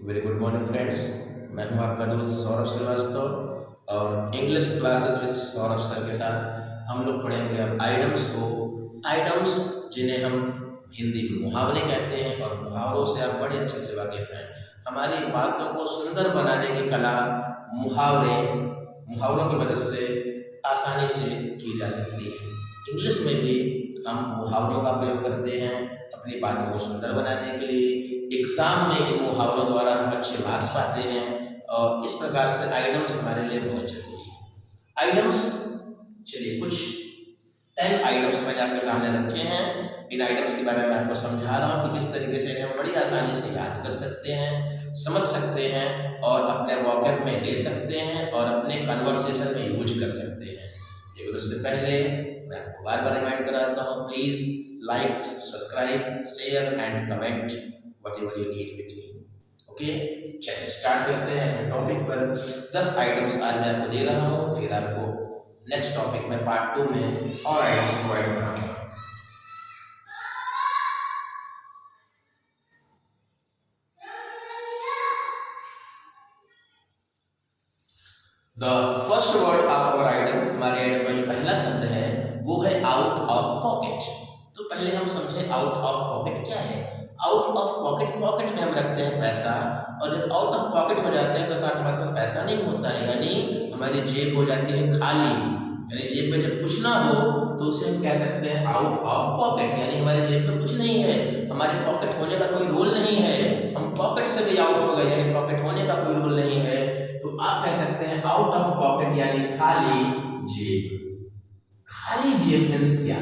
Very good morning friends. मैं हूं आपका दोस्त सौरभ श्रीवास्तव और English classes with Saurabh sir के साथ हम लोग पढ़ेंगे अब आइटम्स को। आइटम्स जिन्हें हम हिंदी में मुहावरे कहते हैं और मुहावरों से आप बड़े अच्छे से वाकिफ हैं। हमारी बातों को सुंदर बनाने की कला मुहावरों की मदद से आसानी से की जा सकती है। इंग्लिश में भी हम मुहावरों का प्रयोग करते हैं अपनी बातों को सुंदर बनाने के लिए। एग्जाम में इन मुहावरों द्वारा हम अच्छे मार्क्स पाते हैं और इस प्रकार से आइटम्स हमारे लिए बहुत जरूरी है। आइटम्स, चलिए कुछ 10 आइटम्स मैंने आपके सामने रखे हैं। इन आइटम्स के बारे में मैं आपको समझा रहा हूँ कि किस तरीके से इन्हें हम बड़ी आसानी से याद कर सकते हैं, समझ सकते हैं और अपने वॉकेब में ले सकते हैं और अपने कन्वर्सेशन में यूज कर सकते हैं। लेकिन उससे पहले मैं आपको बार बार रिमाइंड कराता हूँ, please like, subscribe, share and comment whatever you need with me. Okay, चलिए स्टार्ट करते हैं अपने टॉपिक पर। 10 आइटम्स आज मैं आपको दे रहा हूँ, फिर आपको नेक्स्ट टॉपिक में पार्ट 2 में और आइटम्स प्रोवाइड कराऊंगा। The first word of our item, हमारे आइटम का जो पहला शब्द है वो है आउट ऑफ पॉकेट। तो पहले हम समझे आउट ऑफ पॉकेट क्या है। आउट ऑफ पॉकेट, पॉकेट में हम रखते हैं पैसा और जब आउट ऑफ पॉकेट हो जाते हैं तो हमारे पास पैसा नहीं होता है, यानी हमारी जेब हो जाती है खाली। यानी जेब में जब कुछ ना हो तो उसे हम कह सकते हैं आउट ऑफ पॉकेट, यानी हमारे जेब में कुछ नहीं है, हमारे पॉकेट होने का कोई रोल नहीं है, हम पॉकेट से भी आउट हो गए, यानी पॉकेट होने का कोई रोल नहीं है। तो आप कह सकते हैं आउट ऑफ पॉकेट यानी खाली जेब। खाली जेब मीन्स क्या?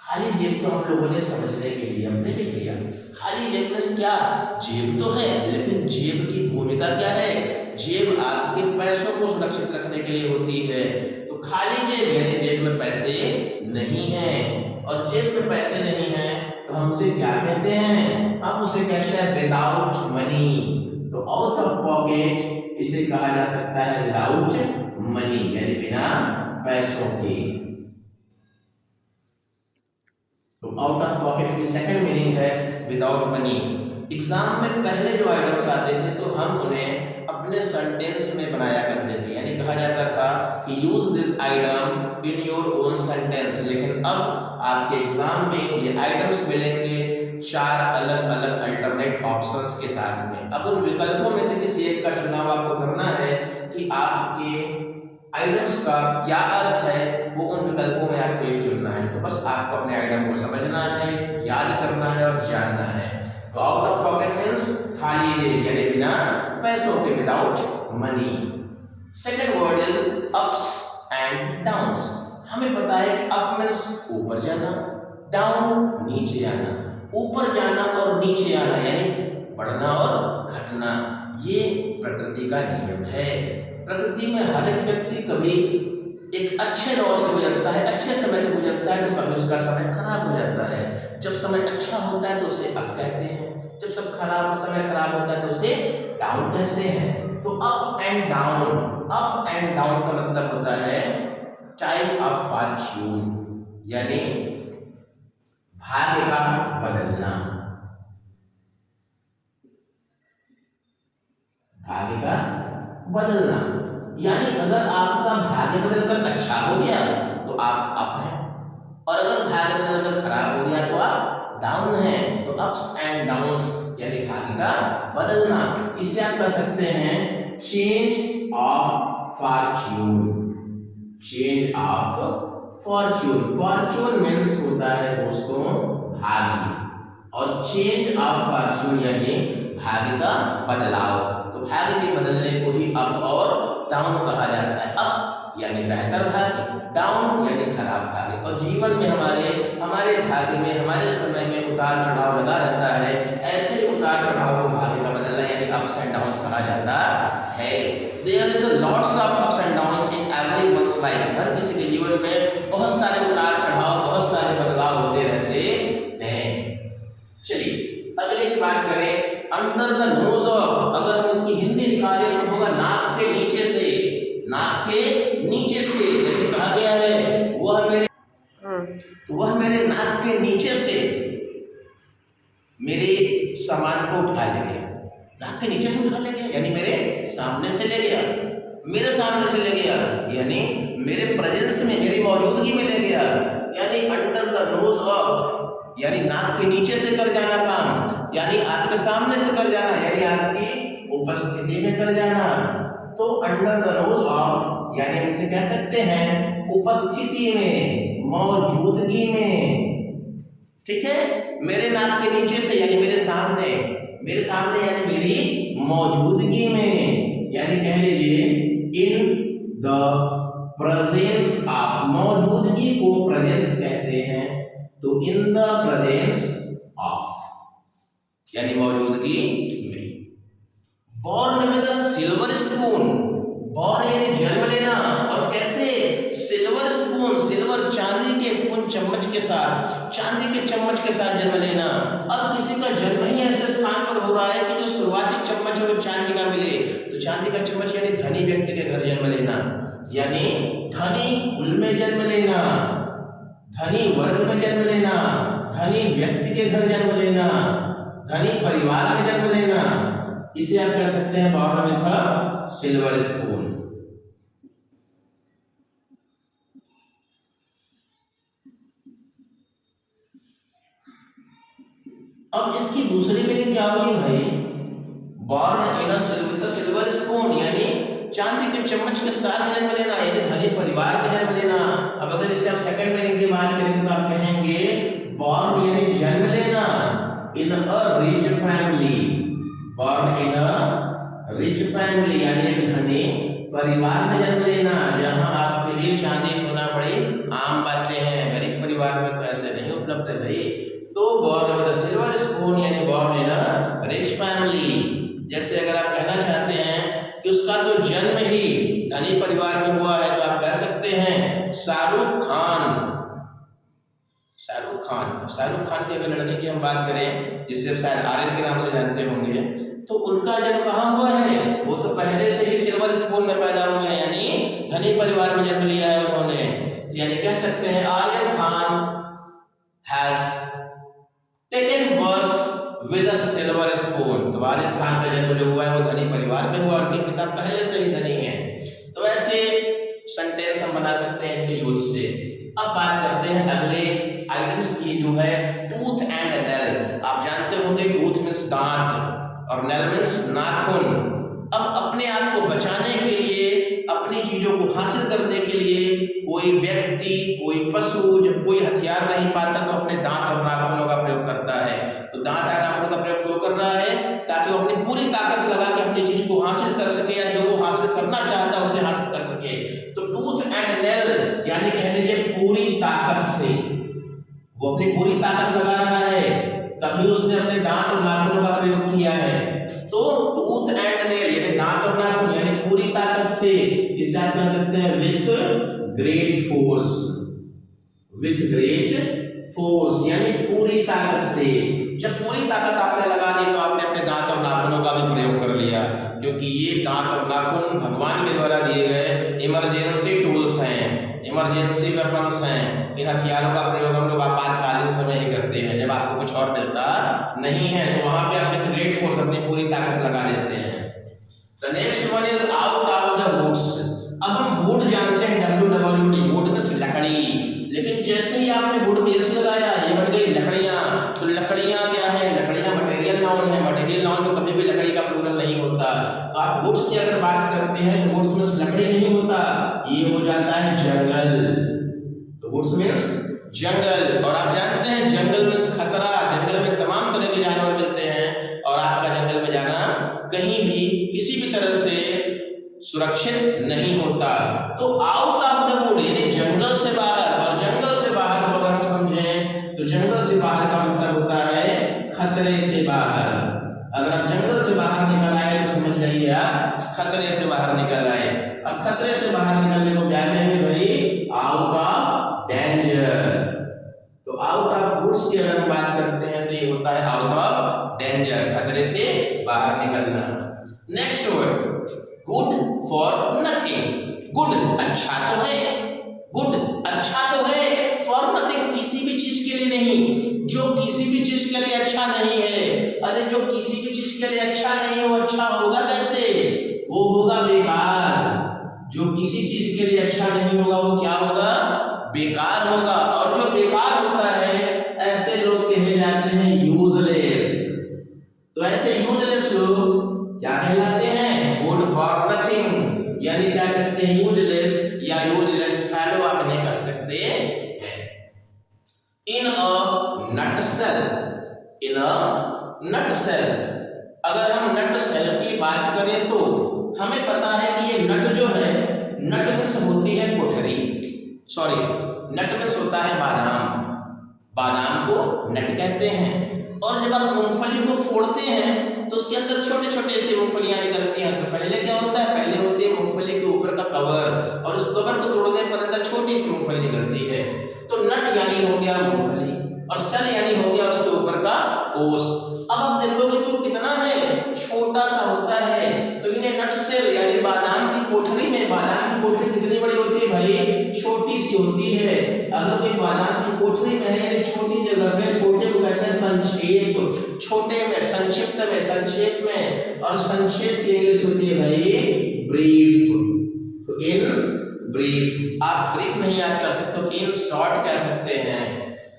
खाली जेब तो हम लोगों ने समझने के लिए हमने लिख लिया। खाली जेब मीन्स क्या? जेब तो है लेकिन जेब की भूमिका क्या है? जेब आपके पैसों को सुरक्षित रखने के लिए होती है। तो खाली जेब यानी जेब में पैसे नहीं है, और जेब में पैसे नहीं है तो हम उसे क्या कहते हैं? हम उसे कहते हैं विदाउट मनी। तो आउट ऑफ पॉकेट इसे कहा जा सकता है विदाउट मनी, यानी बिना पैसों के। तो आउट ऑफ पॉकेट की सेकंड मीनिंग है विदाउट मनी। एग्जाम में पहले जो आइटम्स आते थे तो हम उन्हें अपने सेंटेंस में बनाया करते थे, यानी कहा जाता था कि use this item in your own sentence. लेकिन अब आपके एग्जाम में ये आइटम्स मिलेंगे 4 अलग अलग अल्टरनेट ऑप्शंस के साथ में। अब उन विकल्पों में से किसी एक का चुनाव आपको करना है कि आपके आइटम्स का क्या अर्थ है, वो उन विकल्पों में आपको एक चुनना है। तो बस आपको अपने आइटम को समझना है, याद करना है और जानना है। तो आउट ऑफ पॉकेट मींस खाली जेब यानी बिना पैसों के, without money. Second word is ups and downs. हमें पता है कि अप मींस ऊपर जाना, डाउन नीचे आना। ऊपर जाना और नीचे आना यानी बढ़ना और घटना, ये प्रकृति का नियम है। प्रकृति में हर एक व्यक्ति कभी एक अच्छे दौर से गुजरता है, अच्छे समय से गुजरता है, तो कभी उसका समय खराब हो जाता है। जब समय अच्छा होता है तो उसे अप कहते हैं, जब सब समय खराब होता है तो उसे डाउन कहते हैं। तो up and down, up and down का मतलब होता है टाइम ऑफ फॉर्च्यून, यानी भाग्य का बदलना, भाग्य का बदलना। यानी अगर आपका भाग्य बदलकर अच्छा हो गया तो आप अप हैं, और अगर भाग्य बदलकर खराब हो गया तो आप डाउन हैं। तो अप्स एंड डाउन्स यानी भाग्य का बदलना। इसे आप कह सकते हैं change of Fortune, change of Fortune. Fortune means होता है दोस्तों भाग्य, और चेंज ऑफ फॉर्च्यून यानी भाग्य का बदलाव। तो भाग्य के बदलने को ही अप और डाउन कहा जाता है। अप यानी बेहतर भाग्य, डाउन यानी खराब भाग्य। और जीवन में हमारे भाग्य में, हमारे समय में उतार चढ़ाव लगा रहता है। ऐसे उतार चढ़ाव को भाग्य का बदलना यानी अप्स एंड डाउन्स कहा जाता है। There is a lots of ups and downs in everyone's life. हर किसी के जीवन में बहुत सारे उतार चढ़ाव, बहुत सारे बदलाव होते रहते हैं। चलिए अगले की बात करें, अंडर द नोज ऑफ। अगर हम इसकी हिंदी निकालें तो होगा नाक के नीचे से, नाक के नीचे से। जैसे कहा गया है वह मेरे नाक के नीचे से मेरे सामान को उठा ले गया। नाक नीचे से उठा ले गया, यानी मेरे सामने से ले गया, मेरे सामने से ले गया, यानी मेरे प्रेजेंस में, मेरी मौजूदगी में ले गया, यानी अंडर द नोज ऑफ, यानी नाक के नीचे से कर जाना काम, यानी आपके सामने से कर जाना, यानी आपकी उपस्थिति में कर जाना। तो अंडर द नोज ऑफ यानी हम इसे कह सकते हैं उपस्थिति में, मौजूदगी में, ठीक है। मेरे नाक के नीचे से यानी मेरे सामने, मेरे सामने यानी मेरी मौजूदगी में, यानी कह लीजिए इन द प्रेजेंस ऑफ, मौजूदगी को प्रेजेंस कहते हैं, तो इन द प्रेजेंस ऑफ यानी मौजूदगी में। Born with a silver spoon, born यानी जन्म लेना, और कैसे? सिल्वर स्पून, सिल्वर चांदी के स्पून चम्मच के साथ, चांदी के चम्मच के साथ जन्म लेना। अब किसी का जन्म ही ऐसे स्थान पर हो रहा है कि जो शुरुआती चम्मच है वो चांदी का मिले, तो चांदी का चम्मच यानी धनी व्यक्ति के घर जन्म लेना, यानी धनी कुल में जन्म लेना, धनी वर्ग में जन्म लेना, धनी व्यक्ति के घर जन्म लेना, धनी परिवार में जन्म लेना, इसे आप कह सकते हैं born with a silver spoon. अब इसकी दूसरी मीनिंग क्या होगी भाई? Born in a silver spoon यानी चांदी के चम्मच के साथ जन्म लेना, यानी धनी परिवार में जन्म लेना। अब अगर इसे आप सेकंड मीनिंग की बात करेंगे तो आप कहेंगे बॉर्न यानी जन्म लेना in a rich family, born in a rich family यानी एक धनी परिवार में जन्म लेना, जहां आपके लिए चांदी सोना बड़ी आम बातें हैं, गरीब परिवार में तो ऐसे नहीं उपलब्ध है भाई। तो born with a silver spoon यानी born in a rich family. जैसे अगर आप कहना चाहते हैं कि उसका तो जन्म ही धनी परिवार में हुआ है, तो आप कह सकते हैं शाहरुख खान। शाहरुख खान, शाहरुख खान के अगर लड़के की हम बात करें जिसे शायद आर्यन के नाम से जानते होंगे, तो उनका जन्म कहाँ हुआ है? वो तो पहले से ही सिल्वर स्पून में पैदा हुए हैं, यानी धनी परिवार में जन्म लिया है उन्होंने। यानी कह सकते हैं Aryan Khan has taken birth with a silver spoon. तो आर्यन खान का जन्म जो हुआ है वो धनी परिवार में हुआ, उनके पिता पहले से ही धनी हैं। तो ऐसे सेंटेंस हम बना सकते हैं इनके यूज से। अब बात करते हैं अगले आइटम्स की, जो है टूथ एंड नेल। आप जानते होंगे टूथ मींस दांत और नेल मींस नाखून। अब अपने आप को बचाने के लिए, अपनी चीजों को हासिल करने के लिए कोई व्यक्ति, कोई पशु जब कोई हथियार नहीं पाता तो अपने दांत और नाखूनों का प्रयोग करता है। तो दांत और नाखूनों का प्रयोग क्यों कर रहा है? ताकि वो अपनी पूरी ताकत लगा के अपनी चीज को हासिल कर सके, या जो वो हासिल करना चाहता है उसे हासिल कर सके। तो टूथ एंड नेल यानी कह लीजिए पूरी ताकत से, वो अपनी पूरी ताकत लगा रहा है, तभी उसने अपने दांत और नाखूनों का प्रयोग किया है। तो टूथ एंड नेल यानी दांत और नाखून यानी पूरी ताकत से, इसे आप कह सकते हैं with great force, with great force यानी पूरी ताकत से। जब पूरी ताकत आपने लगा दी तो आपने अपने दांत और नाखूनों का भी प्रयोग कर लिया, क्योंकि ये दांत और नाखून भगवान के द्वारा दिए गए इमरजेंसी टूल्स हैं, इमरजेंसी वेपन्स हैं। इन हथियारों का प्रयोग हम लोग आपातकालीन समय ही करते हैं, जब आपको कुछ और मिलता नहीं है, तो वहां पे आप विद ग्रेट फोर्स अपनी पूरी ताकत लगा देते हैं। The next one is out of the woods. अब हम वुड जानते हैं, WWD, वुड मींस लकड़ी, लेकिन जैसे ही आपने वुड मींस लगाया ये बन गई लकड़ियां। तो लकड़ियां क्या है? लकड़ियां मटेरियल नाउन है, मटेरियल नाउन में कभी भी लकड़ी का प्लूरल नहीं होता। तो आप वुड्स की अगर बात करते हैं तो वुड्स मींस लकड़ी नहीं होता, ये हो जाता है जंगल। तो वुड्स मींस जंगल, और आप जानते हैं जंगल मींस खतरा। जंगल में तमाम तरह के जानवर मिलते हैं और आपका जंगल में जाना कहीं भी किसी भी तरह से सुरक्षित नहीं होता। तो आउट ऑफ द वुड यानी जंगल से बाहर, और जंगल से बाहर को अगर हम समझें तो जंगल से बाहर का मतलब होता है खतरे से बाहर। अगर आप जंगल से बाहर निकल आए तो समझ जाइए आप खतरे से बाहर निकल आए। अब खतरे से बाहर निकलने को क्या कहेंगे भाई? Out of danger. तो आउट ऑफ वुड्स की अगर हम बात करते हैं तो ये होता है आउट ऑफ डेंजर, खतरे से बाहर निकलना। Next word good for nothing. Good अच्छा तो है, गुड अच्छा तो है, फॉर नथिंग किसी भी चीज के लिए नहीं, जो किसी भी चीज के लिए अच्छा नहीं है। अरे जो किसी भी चीज के लिए अच्छा नहीं है वो अच्छा होगा कैसे? वो होगा बेकार। जो किसी चीज के लिए अच्छा नहीं होगा वो क्या होगा? बेकार होगा। और जो बेकार होता है ऐसे लोग कहे जाते हैं यूजलेस। तो ऐसे यूजलेस लोग क्या कहलाते हैं? गुड फॉर नथिंग, यानी कह सकते हैं यूजलेस या यूजलेस फेलो आप नहीं कह सकते हैं। इन अ नटसेल, इन अ नटसेल, अगर हम नट सेल की बात करें तो हमें पता है कि ये नट जो है, नट मीन्स होती है कोठरी, सॉरी नट मीन्स होता है बादाम, बादाम को नट कहते हैं। और जब आप मूंगफली को फोड़ते हैं तो उसके अंदर छोटे छोटे से मूंगफलियां निकलती हैं। तो पहले क्या होता है? पहले होती है मूंगफली के ऊपर का कवर, और उस कवर को तोड़ने पर अंदर छोटी सी मूंगफली निकलती है। तो नट यानी हो गया मूंगफली, और सेल यानी हो गया उसके ऊपर का कोष। अब आप देखोगे कि कितना है, छोटा सा होता है। तो इन्हें नट सेल यानी बादाम की कोठरी में, बादाम की कोठरी कितनी बड़ी होती है भाई? छोटी सी होती है। अगर कोई बादाम की कोठरी में है यानी छोटी जगह पे, छोटे को कहते हैं संक्षेप, छोटे में संक्षिप्त में, संक्षेप में, और संक्षेप की इंग्लिश होती है भाई ब्रीफ। तो इन ब्रीफ, आप ब्रीफ नहीं याद कर सकते तो इन शॉर्ट कह सकते हैं।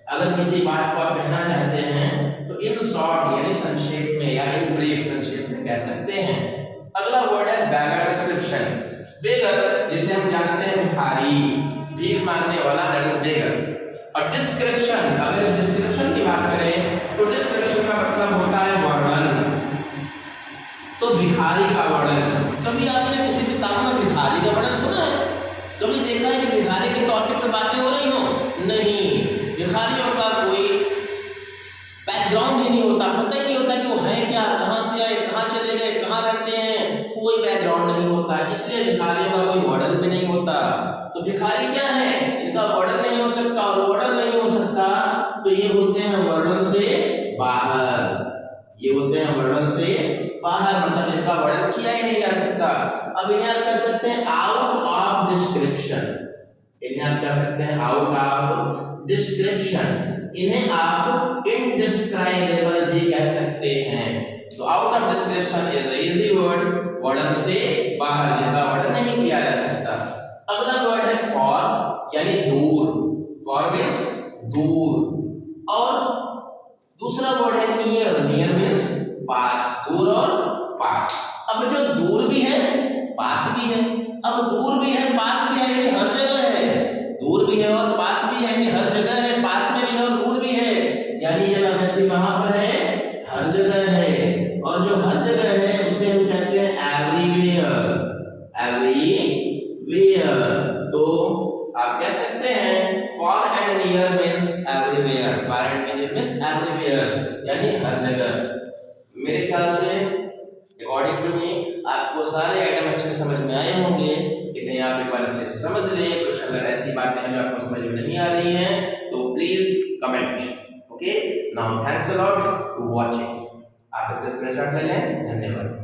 अगर किसी बात को आप कहना चाहते हैं तो इन शॉर्ट यानी संक्षेप में, या इन ब्रीफ संक्षेप में कह सकते हैं। अगला वर्ड है बेगर डिस्क्रिप्शन। बेगर जिसे हम जानते हैं भिखारी, भीख मांगने वाला, दैट इज बेगर। और डिस्क्रिप्शन, अगर इस डिस्क्रिप्शन की बात करें तो डिस्क्रिप्शन का मतलब होता है वर्णन। तो भिखारी का वर्णन, कभी आपने किसी किताब में भिखारी का वर्णन सुना है? कभी देखा है कि भिखारी के टॉपिक पे बातें हो रही हो? नहीं, भिखारियों का कोई बैकग्राउंड ही नहीं होता, पता ही नहीं होता कि वो है क्या, कहाँ से आए, कहाँ चले गए, कहाँ रहते हैं, कोई बैकग्राउंड नहीं होता। इसलिए भिखारियों का कोई वर्णन भी नहीं होता। तो भिखारी क्या है? इनका वर्णन नहीं हो सकता, और वर्णन नहीं हो सकता तो ये होते हैं वर्णन से बाहर, ये होते हैं वर्णन से बाहर, मतलब इनका वर्णन किया ही नहीं जा सकता। अब इन्हें आप कह सकते हैं आउट ऑफ डिस्क्रिप्शन, इन्हें आप कह सकते हैं आउट ऑफ डिस्क्रिप्शन, इन्हें आप इनडिस्क्राइबेबल भी कह सकते हैं। तो out of description is a easy word, वर्णन से बाहर, जिनका वर्णन नहीं किया जा सकता। अगला वर्ड है फॉर यानी दूर, फॉर मीन्स दूर। और दूसरा वर्ड है नियर, नियर मीन्स पास, दूर और पास। अब जो दूर भी है पास भी है, अब दूर भी है पास भी है, यानी हर जगह है, दूर भी है और पास भी है, यानी हर जगह है, पास में भी है और दूर भी है, यानी ये व्यक्ति कहां पर है? हर जगह है। और जो हर जगह है उसे हम कहते हैं एवरीवेयर, एवरीवेयर। तो आप कह सकते हैं for and near means everywhere, for and near means everywhere, यानी हर जगह। मेरे ख्याल से अकॉर्डिंग टू मी आपको सारे आइटम अच्छे से समझ में आए होंगे। इन्हें आप एक बार अच्छे से समझ लें। कुछ अगर ऐसी बातें हैं जो आपको समझ में नहीं आ रही हैं तो please comment. Okay, now thanks a lot to watching. आप इसका स्क्रीनशॉट ले लें। धन्यवाद।